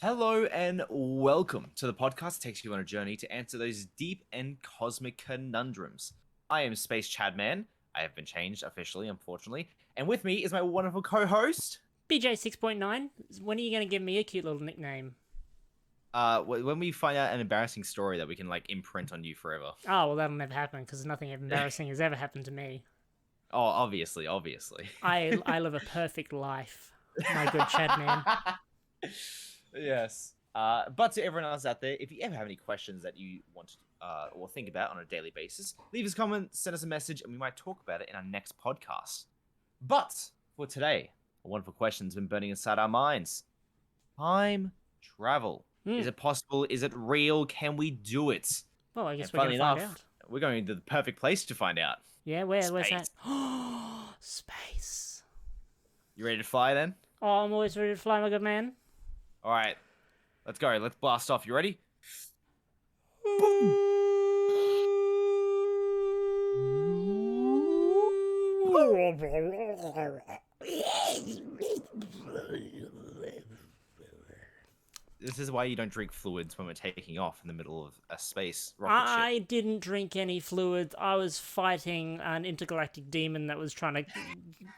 Hello and welcome to the podcast that takes you on a journey to answer those deep and cosmic conundrums. I am Space Chad Man. I have been changed officially, unfortunately. And with me is my wonderful co-host. BJ 6.9, when are you going to give me a cute little nickname? When we find out an embarrassing story that we can imprint on you forever. Oh, well, that'll never happen because nothing embarrassing has ever happened to me. Oh, obviously. I live a perfect life, my good Chad man. Yes. But to everyone else out there, if you ever have any questions that you want or think about on a daily basis, leave us a comment, send us a message, and we might talk about it in our next podcast. But for today, a wonderful question's been burning inside our minds. Time travel. Is it possible? Is it real? Can we do it? Well, I And guess we're going funnily to find enough, out. we're going to the perfect place to find out. Yeah, where's Space. that? Space. You ready to fly then? Oh, I'm always ready to fly, my good man. All right. Let's go. Let's blast off. You ready? This is why you don't drink fluids when we're taking off in the middle of a space rocket ship. I didn't drink any fluids. I was fighting an intergalactic demon that was trying to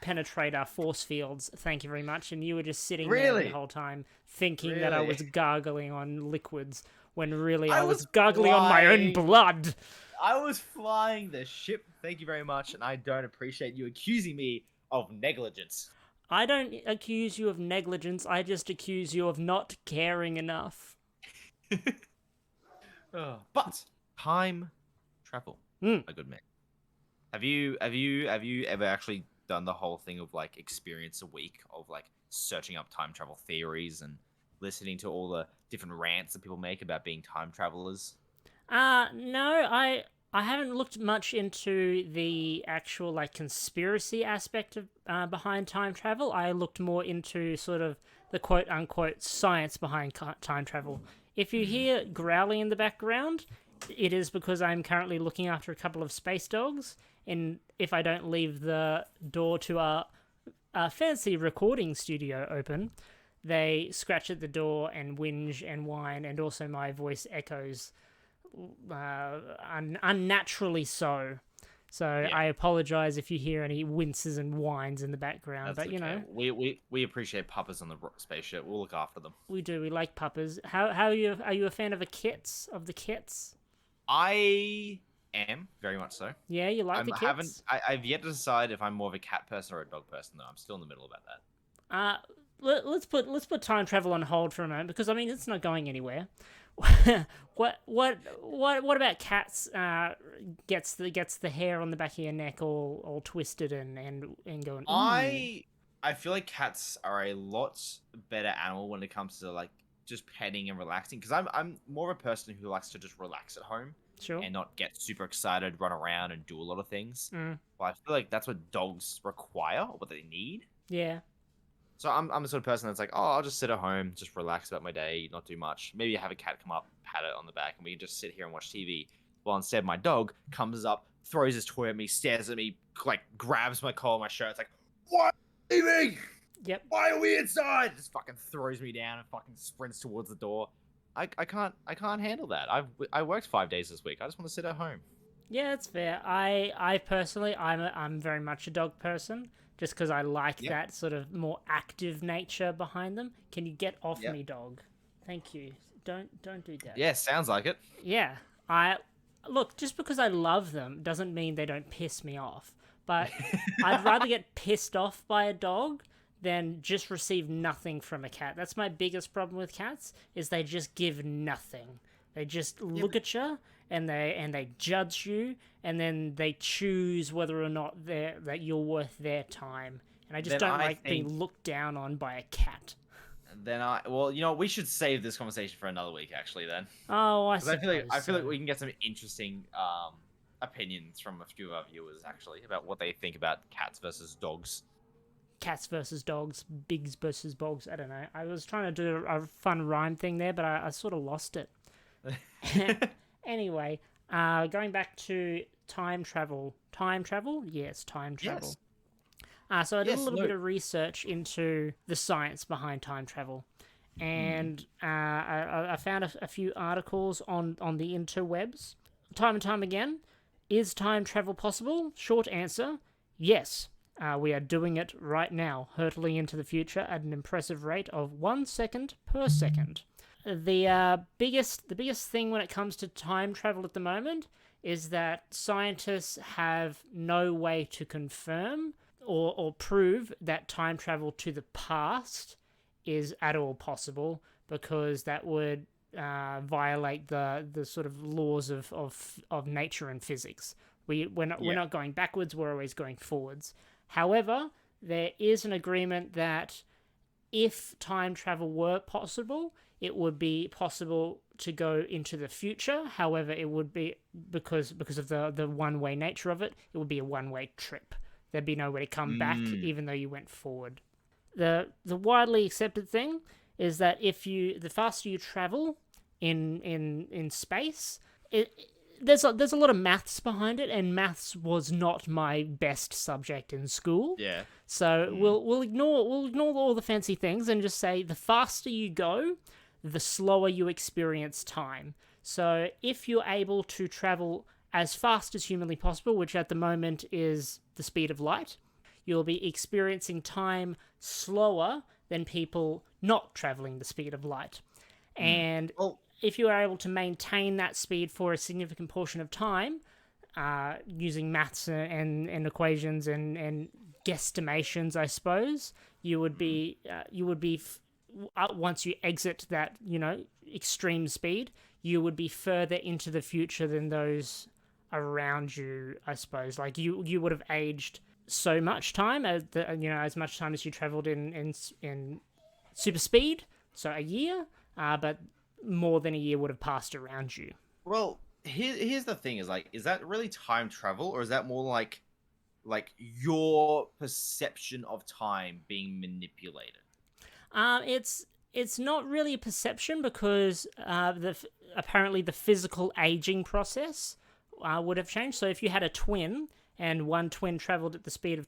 penetrate our force fields. Thank you very much. And you were just sitting there Really? the whole time thinking that I Really? was gargling on liquids when really I I was was gargling on my own flying. blood. I was flying the ship. Thank you very much, and I don't appreciate you accusing me of negligence. I don't accuse you of negligence. I just accuse you of not caring enough. But time travel, Mm. a good man. Have you ever actually done the whole thing of experience a week of searching up time travel theories and listening to all the different rants that people make about being time travelers? No, I haven't looked much into the actual conspiracy aspect of behind time travel. I looked more into sort of the quote unquote science behind time travel. If you hear growling in the background, it is because I'm currently looking after a couple of space dogs, and if I don't leave the door to our fancy recording studio open, they scratch at the door and whinge and whine, and also my voice echoes unnaturally so. So Yeah. I apologize if you hear any winces and whines in the background. That's But you know, we appreciate puppas on the spaceship. We'll look after them. we do. We like puppas. How are you a fan of the kits? I am very much so. Yeah, you like the kits. I've yet to decide if I'm more of a cat person or a dog person though. I'm still in the middle about that. Let's put time travel on hold for a moment because I mean it's not going anywhere. what about cats? Gets the hair on the back of your neck all twisted and going. "Ooh." I feel like cats are a lot better animal when it comes to just petting and relaxing because I'm more of a person who likes to just relax at home Sure. and not get super excited, run around and do a lot of things. Mm. But I feel like that's what dogs require, or what they need. Yeah. So I'm the sort of person that's like, oh, I'll just sit at home, just relax about my day, not do much. Maybe have a cat come up, pat it on the back, and we can just sit here and watch TV. Well, instead, my dog comes up, throws his toy at me, stares at me, grabs my collar, my shirt. It's like, what? Leaving? Yep. Why are we inside? Just fucking throws me down and fucking sprints towards the door. I can't handle that. I worked 5 days this week. I just want to sit at home. Yeah, that's fair. I personally, I'm very much a dog person, just because I like Yep. that sort of more active nature behind them. Can you get off Yep. me, dog? Thank you. Don't do that. Yeah, sounds like it. Yeah. Look, just because I love them doesn't mean they don't piss me off. But I'd rather get pissed off by a dog than just receive nothing from a cat. That's my biggest problem with cats, is they just give nothing. They just look at you and they judge you, and then they choose whether or not that you're worth their time. And I just Then don't I like being think- looked down on by a cat. Well, we should save this conversation for another week, actually. Then, Oh, I 'Cause I feel like suppose so. we can get some interesting opinions from a few of our viewers actually about what they think about cats versus dogs. Cats versus dogs, bigs versus bogs. I don't know. I was trying to do a fun rhyme thing there, but I sort of lost it. Anyway, going back to time travel. Time travel? Yes, time travel. So I did a little bit of research into the science behind time travel. and I found a few articles on the interwebs. Time and time again, is time travel possible? Short answer, yes. We are doing it right now, hurtling into the future at an impressive rate of 1 second per second. The biggest thing when it comes to time travel at the moment is that scientists have no way to confirm or prove that time travel to the past is at all possible, because that would violate the sort of laws of nature and physics. We're not going backwards, we're always going forwards. However, there is an agreement that if time travel were possible, it would be possible to go into the future. However, it would be, because of the one-way nature of it, it would be a one-way trip. There'd be no way to come back, even though you went forward. The widely accepted thing is that the faster you travel in space, there's a lot of maths behind it, and maths was not my best subject in school. Yeah. So we'll ignore all the fancy things and just say the faster you go, the slower you experience time. So if you're able to travel as fast as humanly possible, which at the moment is the speed of light, you'll be experiencing time slower than people not traveling the speed of light. And if you are able to maintain that speed for a significant portion of time, using maths and equations and guesstimations, I suppose, you would be once you exit that, extreme speed, you would be further into the future than those around you, I suppose. Like you would have aged so much time as much time as you traveled in super speed, so a year, but more than a year would have passed around you. Well, here's the thing: is that really time travel, or is that more like your perception of time being manipulated? It's not really a perception, because apparently the physical aging process would have changed. So if you had a twin and one twin traveled at the speed of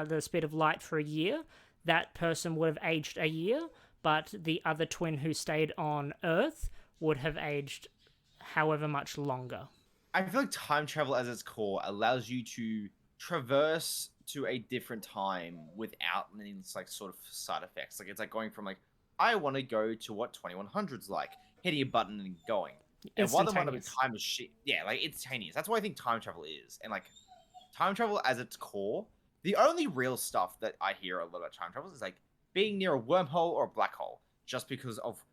the speed of light for a year, that person would have aged a year, but the other twin who stayed on Earth would have aged however much longer. I feel like time travel at its core allows you to traverse to a different time without any sort of side effects. Like, it's like going from I want to go to what 2100's like, hitting a button and going. And while the one of a time machine, instantaneous. That's what I think time travel is. And time travel as its core, the only real stuff that I hear a lot about time travel is being near a wormhole or a black hole, just because of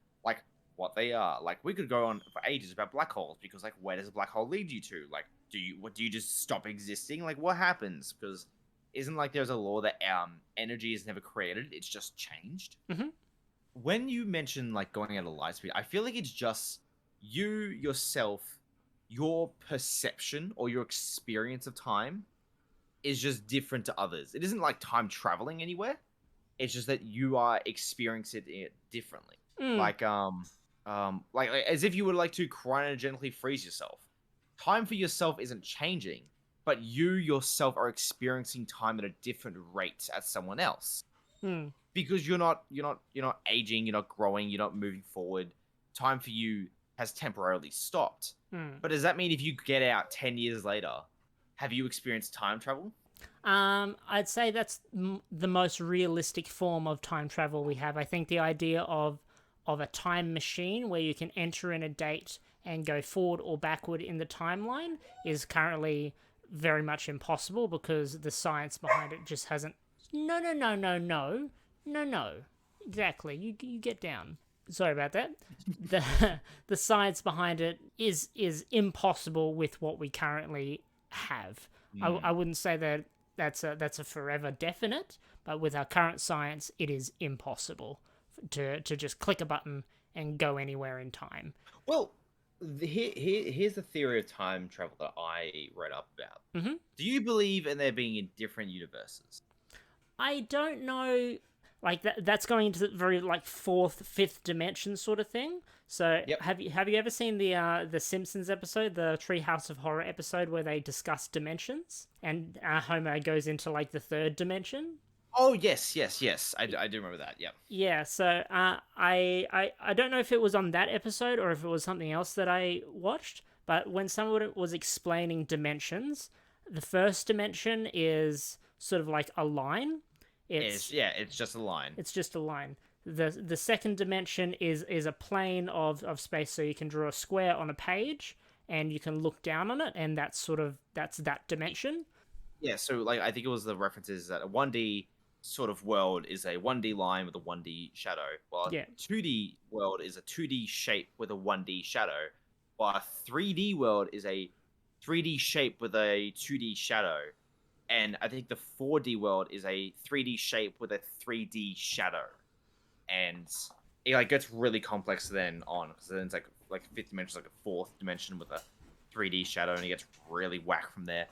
what they are. We could go on for ages about black holes, because where does a black hole lead you to? Do you just stop existing? What happens? Because isn't there's a law that energy is never created, it's just changed. Mm-hmm. When you mention going at a light speed, I feel like it's just you yourself, your perception or your experience of time is just different to others. It isn't time traveling anywhere. It's just that you are experiencing it differently. As if you would like to cryogenically freeze yourself. Time for yourself isn't changing, but you yourself are experiencing time at a different rate as someone else. Because you're not aging, you're not growing, you're not moving forward. Time for you has temporarily stopped. But does that mean if you get out 10 years later, have you experienced time travel? I'd say that's the most realistic form of time travel we have. I think the idea of a time machine where you can enter in a date and go forward or backward in the timeline is currently very much impossible, because the science behind it just hasn't... No. Exactly. You get down. Sorry about that. The science behind it is impossible with what we currently have. I wouldn't say that that's a forever definite, but with our current science, it is impossible to just click a button and go anywhere in time. Well, here's the theory of time travel that I read up about. Mm-hmm. Do you believe in there being in different universes? I don't know. That's going into the very fourth, fifth dimension sort of thing. So yep. Have you ever seen the Simpsons episode, the Treehouse of Horror episode, where they discuss dimensions and Homer goes into the third dimension? Oh yes. I do remember that. Yeah. Yeah, so I don't know if it was on that episode or if it was something else that I watched, but when someone was explaining dimensions, the first dimension is sort of like a line. It's It's just a line. it's just a line. The second dimension is a plane of space, so you can draw a square on a page and you can look down on it, and that's that dimension. Yeah, so like I think it was the references that a 1D sort of world is a 1D line with a 1D shadow, while a Yeah. 2D world is a 2D shape with a 1D shadow, while a 3D world is a 3D shape with a 2D shadow, and I think the 4D world is a 3D shape with a 3D shadow, and it like gets really complex then on because then it's like fifth dimension is like a fourth dimension with a 3D shadow, and it gets really whack from there.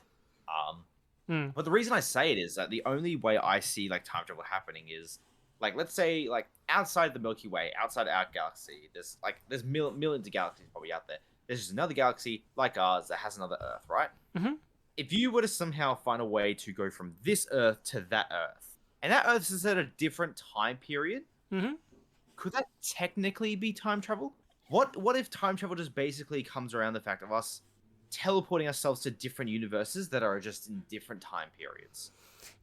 But the reason I say it is that the only way I see like time travel happening is like let's say like outside the Milky Way, outside our galaxy, there's millions of galaxies probably out there. There's just another galaxy like ours that has another Earth, right? Mm-hmm. If you were to somehow find a way to go from this Earth to that Earth, and that Earth is at a different time period, Mm-hmm. could that technically be time travel? What if time travel just basically comes around the fact of us teleporting ourselves to different universes that are just in different time periods?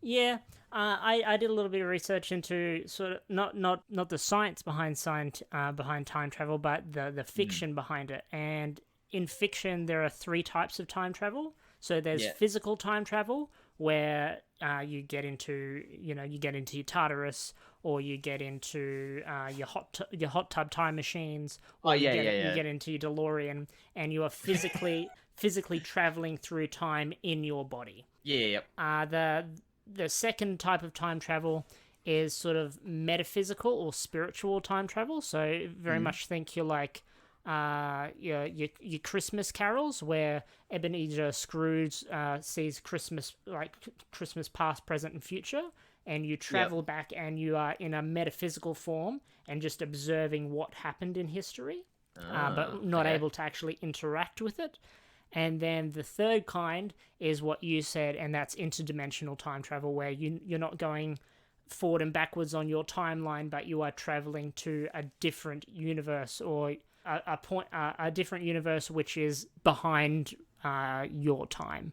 Yeah, I did a little bit of research into sort of not the science behind time travel, but the fiction behind it. And in fiction, there are three types of time travel. So there's Yeah. physical time travel, where you get into you get into your Tartarus, or you get into your hot tub time machines, Oh or yeah, you yeah. get into your DeLorean, and you are physically traveling through time in your body. Yeah. The second type of time travel is sort of metaphysical or spiritual time travel. So very Mhm. much think you're like your Christmas carols, where Ebenezer Scrooge sees Christmas past, present, and future, and you Yep. travel back and you are in a metaphysical form and just observing what happened in history, but not Okay. able to actually interact with it. And then the third kind is what you said, and that's interdimensional time travel, where you're not going forward and backwards on your timeline, but you are traveling to a different universe, or a different universe which is behind your time,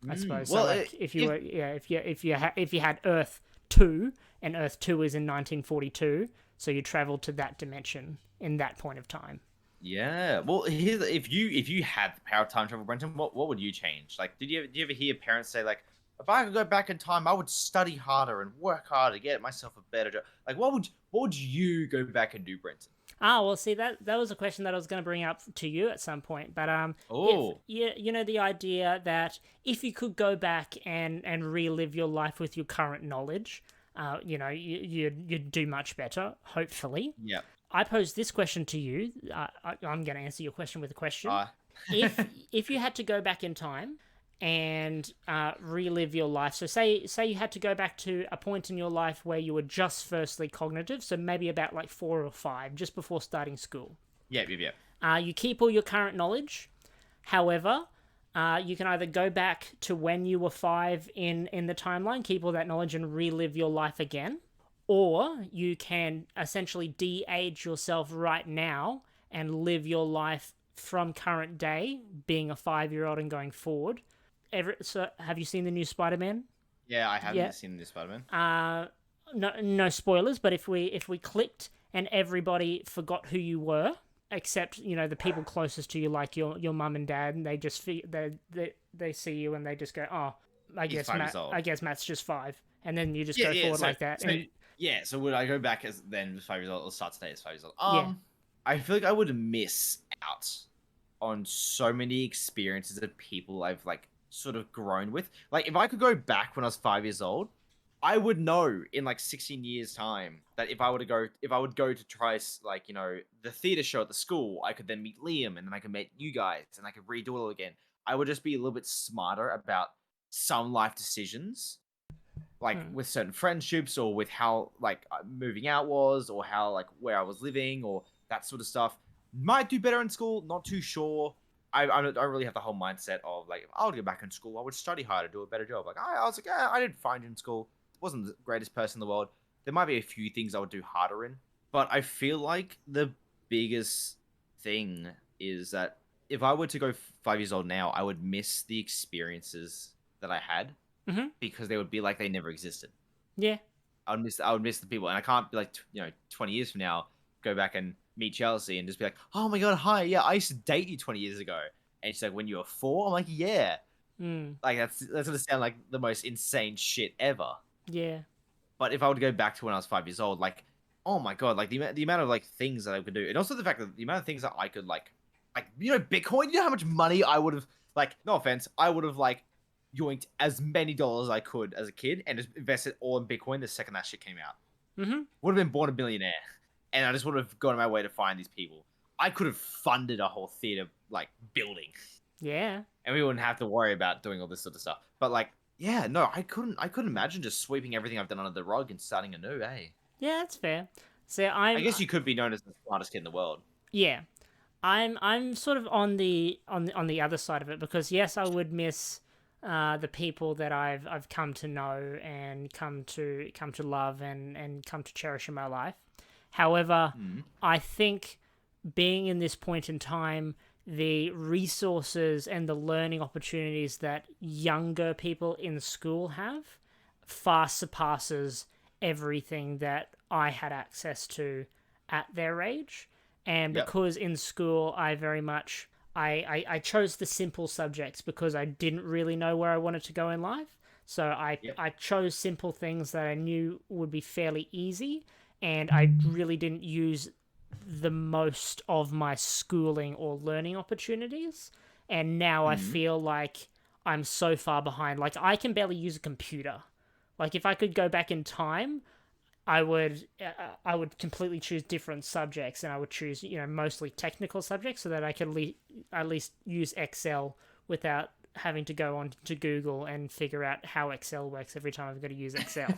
I suppose. So Well, like if you if were if you had Earth 2, and Earth 2 is in 1942, so you travel to that dimension in that point of time. yeah, well, here's, if you had the power of time travel, Brenton, what would you change? Like, did you ever hear parents say like, if I could go back in time, I would study harder and work harder to get myself a better job? Like, what would you go back and do, Brenton? Ah, well, see that was a question that I was going to bring up to you at some point, but if Oh, you know the idea that if you could go back and relive your life with your current knowledge, you'd do much better, hopefully. yeah. I pose this question to you. I'm going to answer your question with a question. Uh, If you had to go back in time and relive your life, so say you had to go back to a point in your life where you were just firstly cognitive, so maybe about like 4 or 5, just before starting school. yeah. You keep all your current knowledge. However, you can either go back to when you were 5 in the timeline, keep all that knowledge, and relive your life again, or you can essentially de-age yourself right now and live your life from current day, being a 5-year-old and going forward. So, have you seen the new Spider-Man? Yeah, I haven't Yeah. seen this Spider-Man. No spoilers, but if we clicked and everybody forgot who you were, except the people closest to you, like your mum and dad, and they just they see you and they just go, oh, He's 5 years old. I guess Matt's just 5, and then you just Yeah, go yeah. forward So, like that. so And yeah. So would I go back as then 5 years old or start today as 5 years old? Yeah. I feel like I would miss out on so many experiences of people I've like sort of grown with. Like if I could go back when I was 5 years old, I would know in like 16 years time that if I would go to try like the theater show at the school, I could then meet Liam and then I could meet you guys and I could redo it all again. I would just be a little bit smarter about some life decisions, like with certain friendships or with how like moving out was or how like where I was living or that sort of stuff. Might do better in school, not too sure. I don't really have the whole mindset of like if I would go back in school, I would study harder, do a better job. Like I was like, I did fine in school. wasn't the greatest person in the world. There might be a few things I would do harder in, but I feel like the biggest thing is that if I were to go 5 years old now, I would miss the experiences that I had because they would be like they never existed. Yeah. I would miss the people, and I can't be like 20 years from now go back and meet Chelsea and just be like, oh my god, hi, yeah, I used to date you 20 years ago, and she's like, when you were 4, I'm like, yeah, like that's gonna sound like the most insane shit ever. Yeah. But if I would go back to when I was 5 years old, like, oh my god, like the amount of like things that I could do, and also the fact that the amount of things that I could like Bitcoin. You know how much money I would have like. No offense, I would have like yoinked as many dollars as I could as a kid and just invested all in Bitcoin the second that shit came out. Would have been born a billionaire, and I just would have gone my way to find these people. I could have funded a whole theater like building. Yeah. And we wouldn't have to worry about doing all this sort of stuff. But like, yeah, no, I couldn't imagine just sweeping everything I've done under the rug and starting anew, eh? Yeah, that's fair. So I guess you could be known as the smartest kid in the world. Yeah. I'm sort of on the other side of it, because yes, I would miss the people that I've come to know and come to love and come to cherish in my life. However, I think being in this point in time, the resources and the learning opportunities that younger people in school have far surpasses everything that I had access to at their age. And because in school I very much I chose the simple subjects because I didn't really know where I wanted to go in life. So I chose simple things that I knew would be fairly easy, and I really didn't use the most of my schooling or learning opportunities. And now I feel like I'm so far behind. Like, I can barely use a computer. Like, if I could go back in time, I would completely choose different subjects, and I would choose, mostly technical subjects, so that I could at least use Excel without having to go on to Google and figure out how Excel works every time I've got to use Excel.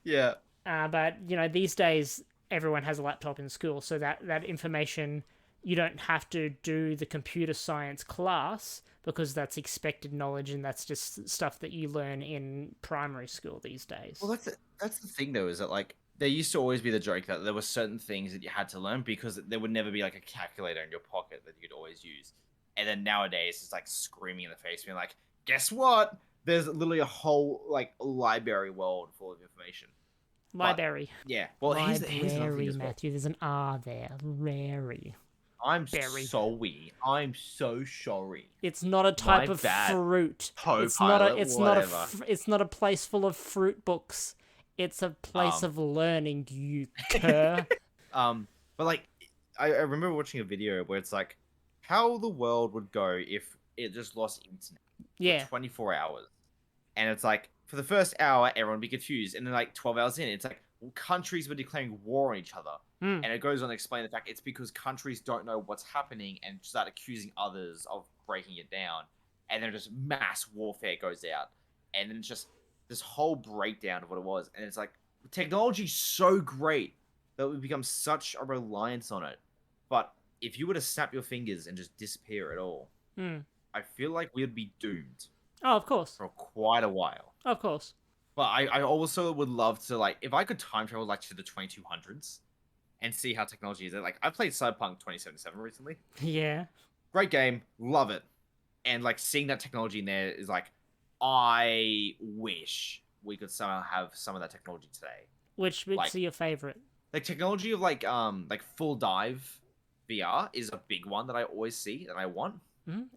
Yeah. But, these days, everyone has a laptop in school, so that information, you don't have to do the computer science class, because that's expected knowledge, and that's just stuff that you learn in primary school these days. Well, that's the thing, though, is that, like, there used to always be the joke that there were certain things that you had to learn because there would never be, like, a calculator in your pocket that you could always use. And then nowadays, it's, like, screaming in the face, being like, guess what? There's literally a whole, like, library world full of information. Library. But, yeah. Well, here's another thing as well. Matthew, there's an R there. Rary. I'm sorry. I'm so sorry. It's not a type of fruit. It's not a place full of fruit books. It's a place of learning, you cur. But like, I remember watching a video where it's like how the world would go if it just lost internet for 24 hours. And it's like, for the first hour, everyone would be confused. And then like 12 hours in, it's like, countries were declaring war on each other. And it goes on to explain the fact it's because countries don't know what's happening and start accusing others of breaking it down. And then just mass warfare goes out. And then it's just this whole breakdown of what it was. And it's like, technology's so great that we've become such a reliance on it. But if you were to snap your fingers and just disappear at all, I feel like we'd be doomed. Oh, of course. For quite a while. Of course. But I also would love to, like, if I could time travel, like, to the 2200s and see how technology is. Like, I played Cyberpunk 2077 recently. Yeah. Great game. Love it. And, like, seeing that technology in there is like, I wish we could somehow have some of that technology today. Which bits are your favorite? Like, technology of, like full dive VR is a big one that I always see that I want.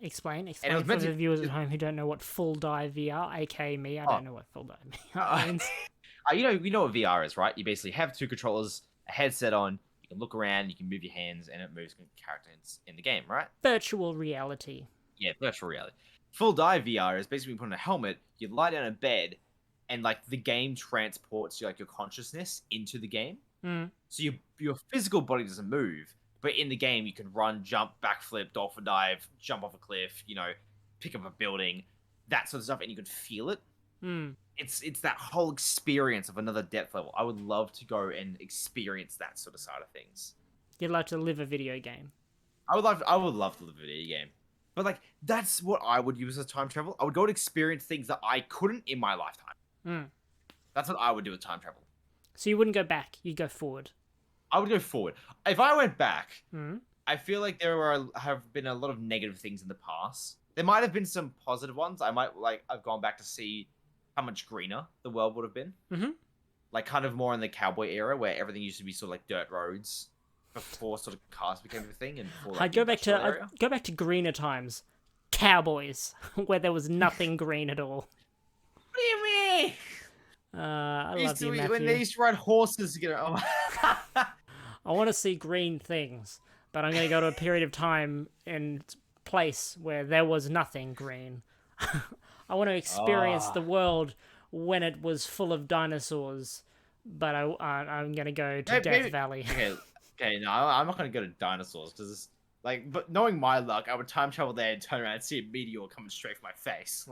Explain for the viewers at home who don't know what full dive VR, aka me. I don't know what full dive VR means. You know what VR is, right? You basically have two controllers, a headset on, you can look around, you can move your hands, and it moves characters in the game, right? Virtual reality. Yeah, virtual reality. Full dive VR is basically put on a helmet, you lie down in bed, and like the game transports you, like, your consciousness into the game. So your physical body doesn't move. But in the game, you can run, jump, backflip, dolphin dive, jump off a cliff, pick up a building, that sort of stuff, and you can feel it. It's that whole experience of another depth level. I would love to go and experience that sort of side of things. You'd like to live a video game. I would love to live a video game. But like, that's what I would use as time travel. I would go and experience things that I couldn't in my lifetime. That's what I would do with time travel. So you wouldn't go back, you'd go forward. I would go forward. If I went back, Mm. I feel like have been a lot of negative things in the past. There might have been some positive ones. I might I've gone back to see how much greener the world would have been. Mm-hmm. Like kind of more in the cowboy era where everything used to be sort of like dirt roads before sort of cars became a thing, and before, like, I'd go back to greener times. Cowboys, where there was nothing green at all. What do you mean? I love you, Matthew. When they used to ride horses, I want to see green things, but I'm going to go to a period of time and place where there was nothing green. I want to experience the world when it was full of dinosaurs, but I'm going to go to Death Valley. Okay, no, I'm not going to go to dinosaurs because, but knowing my luck, I would time travel there and turn around and see a meteor coming straight for my face.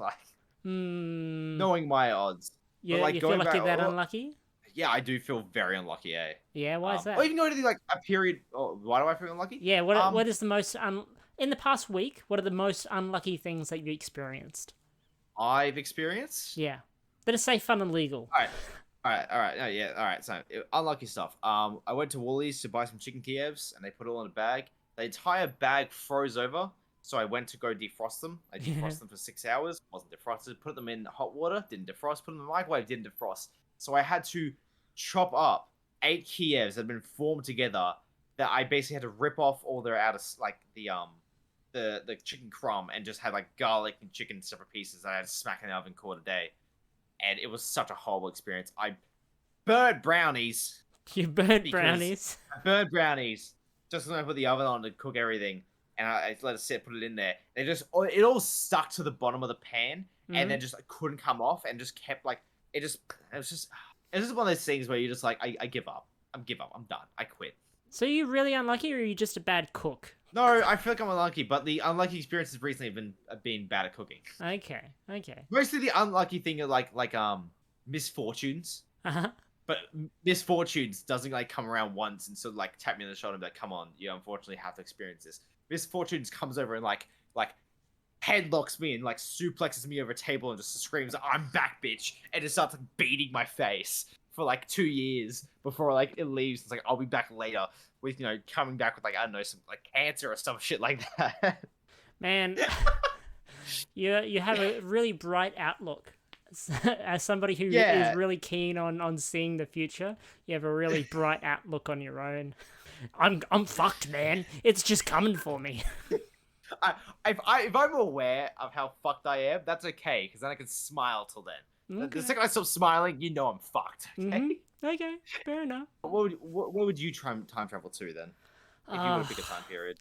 Knowing my odds. Yeah, you feel like you're that unlucky? Yeah, I do feel very unlucky, eh? Yeah, why is that? Or even going to a period. Why do I feel unlucky? Yeah, what is the most in the past week? What are the most unlucky things that you experienced? I've experienced. Yeah, that is safe, fun, and legal. All right. Oh, yeah, all right. So unlucky stuff. I went to Woolies to buy some chicken Kievs, and they put it all in a bag. The entire bag froze over, so I went to go defrost them. I defrosted them for 6 hours. Wasn't defrosted. Put them in hot water. Didn't defrost. Put them in the microwave. Didn't defrost. So I had to chop up 8 Kievs that had been formed together. That I basically had to rip off all their outer, the chicken crumb, and just had garlic and chicken separate pieces that I had to smack in the oven, call it a day. And it was such a horrible experience. I burnt brownies. You burnt brownies? I burnt brownies. Just when I put the oven on to cook everything. And I let it sit, put it in there. It all stuck to the bottom of the pan. And then just couldn't come off. And just kept it was just one of those things where you're just I give up. I'm done. I quit. So are you really unlucky, or are you just a bad cook? No, I feel like I'm unlucky, but the unlucky experiences recently have been bad at cooking. Okay. Mostly the unlucky thing are misfortunes. Uh-huh. But misfortunes doesn't come around once and sort of tap me on the shoulder and be like, come on, you unfortunately have to experience this. Misfortunes comes over and headlocks me and suplexes me over a table and just screams, I'm back, bitch, and just starts beating my face for 2 years before it leaves. It's I'll be back later with coming back with I don't know, some cancer or some shit like that. Man, you have a really bright outlook. As somebody who is really keen on seeing the future, you have a really bright outlook on your own. I'm fucked, man. It's just coming for me. If I'm aware of how fucked I am, that's okay, because then I can smile till then. Okay. The second I stop smiling, I'm fucked. Okay. Mm-hmm. Okay, fair enough. What would you time travel to then? If you were to pick a time period.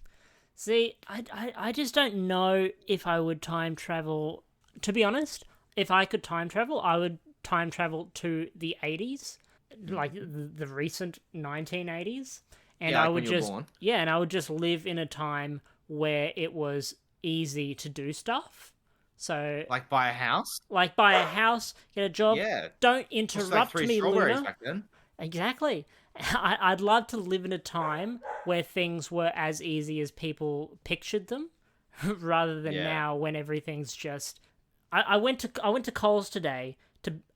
See, I just don't know if I would time travel. To be honest, if I could time travel, I would time travel to the 80s, the recent 1980s, and I would and I would just live in a time where it was easy to do stuff. So buy a house? Buy a house, get a job. Yeah. Don't interrupt me, Luna. Back then. Exactly. I'd love to live in a time where things were as easy as people pictured them, rather than now when everything's just. I went to Coles today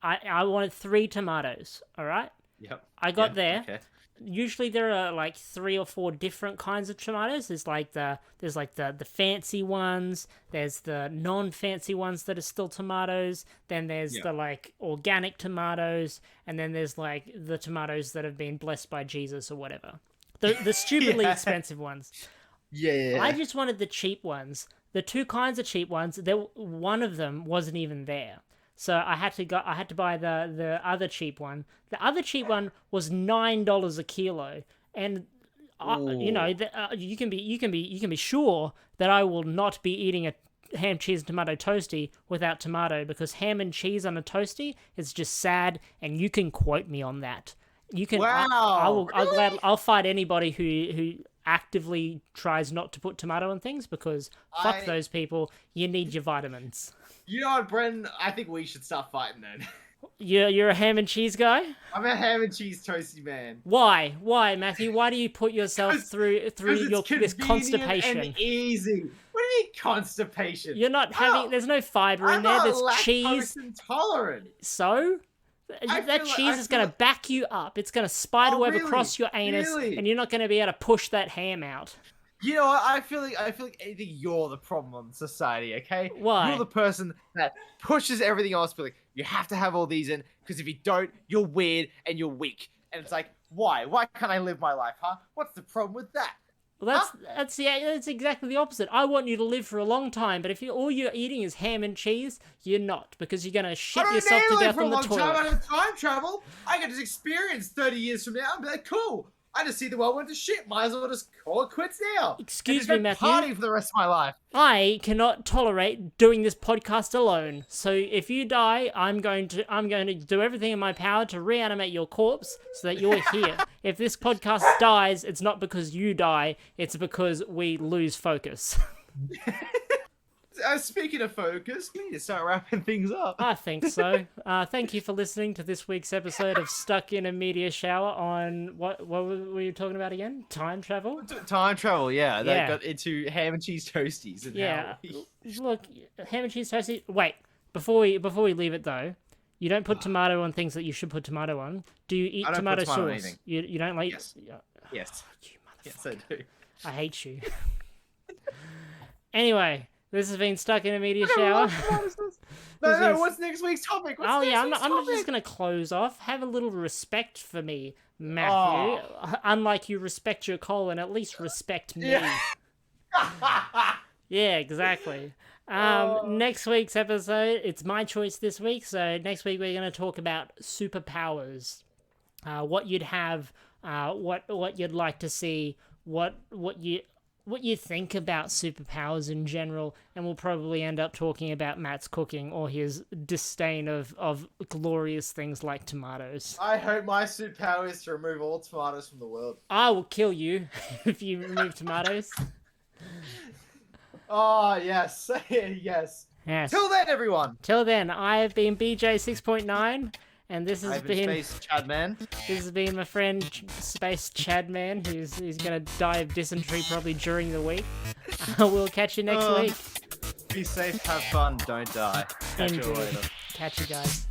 I wanted 3 tomatoes. All right. Yep. I got there. Okay. Usually there are 3 or 4 different kinds of tomatoes. There's the fancy ones. There's the non-fancy ones that are still tomatoes. Then there's the organic tomatoes, and then there's the tomatoes that have been blessed by Jesus or whatever. The stupidly expensive ones. Yeah. I just wanted the cheap ones. The 2 kinds of cheap ones. One of them wasn't even there. So I had to buy the other cheap one. The other cheap one was $9 a kilo, and you can be sure that I will not be eating a ham, cheese, and tomato toasty without tomato, because ham and cheese on a toasty is just sad, and you can quote me on that. You can. Wow. I'll fight anybody who actively tries not to put tomato on things, because fuck those people. You need your vitamins. You know what, Brendan? I think we should start fighting then. You're a ham and cheese guy? I'm a ham and cheese toasty man. Why, Matthew? Why do you put yourself through this constipation? And easy. What do you mean constipation? You're not having. There's no fiber in there. There's cheese. I'm intolerant. So That cheese is going to back you up. It's going to spiderweb across your anus, and you're not going to be able to push that ham out. You know what? I feel like you're the problem in society. Okay? Why? You're the person that pushes everything else. But like, you have to have all these in, because if you don't, you're weird and you're weak. And it's like, why? Why can't I live my life? Huh? What's the problem with that? Well, that's exactly the opposite. I want you to live for a long time, but if all you're eating is ham and cheese, you're not, because you're gonna shit yourself to death on the toilet. I don't have time travel. I can just experience 30 years from now and be like, cool. I just see the world went to shit. Might as well just call it quits now. Excuse me, Matthew. Party for the rest of my life. I cannot tolerate doing this podcast alone. So if you die, I'm going to do everything in my power to reanimate your corpse so that you're here. If this podcast dies, it's not because you die. It's because we lose focus. Speaking of focus, we need to start wrapping things up. I think so. Thank you for listening to this week's episode of Stuck in a Meteor Shower on... What were you talking about again? Time travel? Time travel, yeah. They got into ham and cheese toasties. And Look, ham and cheese toasties... Wait, before we leave it, though, you don't put tomato on things that you should put tomato on. Do you eat tomato sauce? You don't like... Yes. Yes. You motherfucker. Yes, I do. I hate you. Anyway... This has been Stuck in a Meteor Shower. No, what's next week's topic? I'm not just going to close off. Have a little respect for me, Matthew. Oh. Unlike you respect your colon, at least respect me. Yeah, exactly. Next week's episode, it's my choice this week, so next week we're going to talk about superpowers. What you'd have, what you'd like to see, what you think about superpowers in general, and we'll probably end up talking about Matt's cooking or his disdain of glorious things like tomatoes. I hope my superpower is to remove all tomatoes from the world. I will kill you if you remove tomatoes. Oh, yes. Yes. Till then, everyone. Till then, I have been BJ 6.9. And this has been Space Chadman. This has been my friend Space Chadman, who's gonna die of dysentery probably during the week. We'll catch you next week. Be safe, have fun, don't die. Catch you later. Catch you guys.